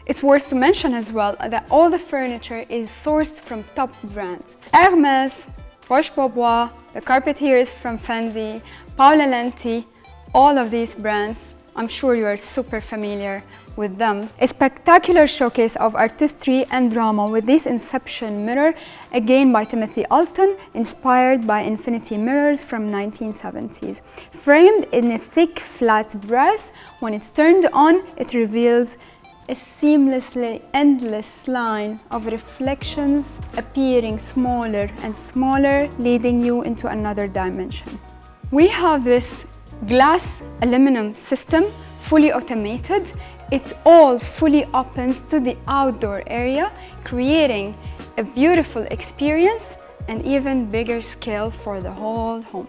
It's worth to mention as well that all the furniture is sourced from top brands. Hermes, Roche-Beaubois, the carpet here is from Fendi, Paolo Lenti, all of these brands, I'm sure you are super familiar with them. A spectacular showcase of artistry and drama with this Inception mirror, again by Timothy Alton, inspired by infinity mirrors from 1970s. Framed in a thick, flat brass, when it's turned on, it reveals a seamlessly endless line of reflections appearing smaller and smaller, leading you into another dimension. We have this glass aluminum system, fully automated. It all fully opens to the outdoor area, creating a beautiful experience and even bigger scale for the whole home.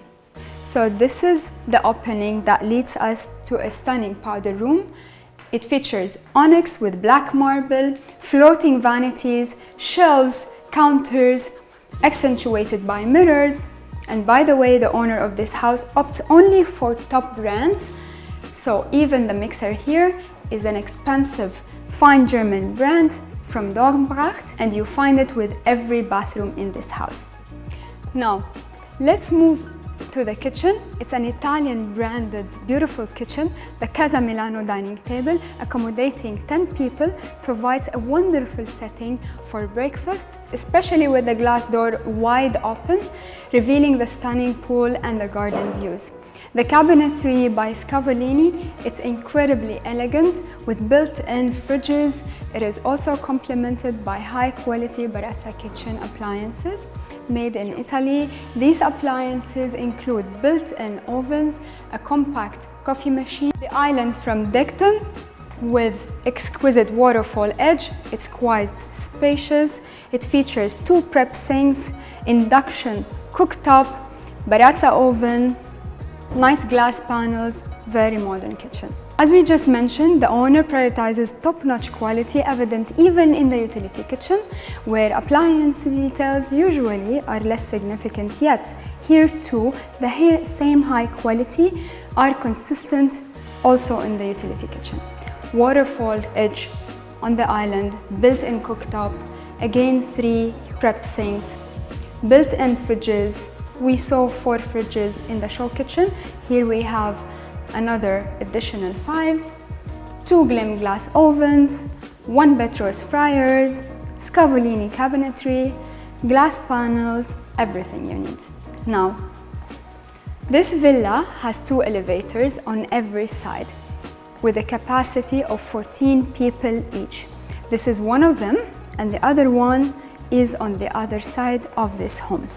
So this is the opening that leads us to a stunning powder room. It features onyx with black marble, floating vanities, shelves, counters, accentuated by mirrors. And by the way, the owner of this house opts only for top brands. So even the mixer here is an expensive, fine German brand from Dornbracht, and you find it with every bathroom in this house. Now, let's move to the kitchen. It's an Italian branded beautiful kitchen. The Casa Milano dining table, accommodating 10 people, provides a wonderful setting for breakfast, especially with the glass door wide open, revealing the stunning pool and the garden views. The cabinetry by Scavolini, it's incredibly elegant with built-in fridges. It is also complemented by high-quality Barazza kitchen appliances made in Italy. These appliances include built-in ovens, a compact coffee machine, the island from Decton with exquisite waterfall edge. It's quite spacious. It features 2 prep sinks, induction cooktop, Barazza oven, nice glass panels, very modern kitchen. As we just mentioned, the owner prioritizes top-notch quality, evident even in the utility kitchen, where appliance details usually are less significant, yet here too, the same high quality are consistent also in the utility kitchen. Waterfall edge on the island, built-in cooktop, again 3 prep sinks, built-in fridges. We saw 4 fridges in the show kitchen. Here we have another additional 5s, 2 Glim glass ovens, 1 Betros fryers, Scavolini cabinetry, glass panels, everything you need. Now, this villa has 2 elevators on every side with a capacity of 14 people each. This is one of them, and the other one is on the other side of this home.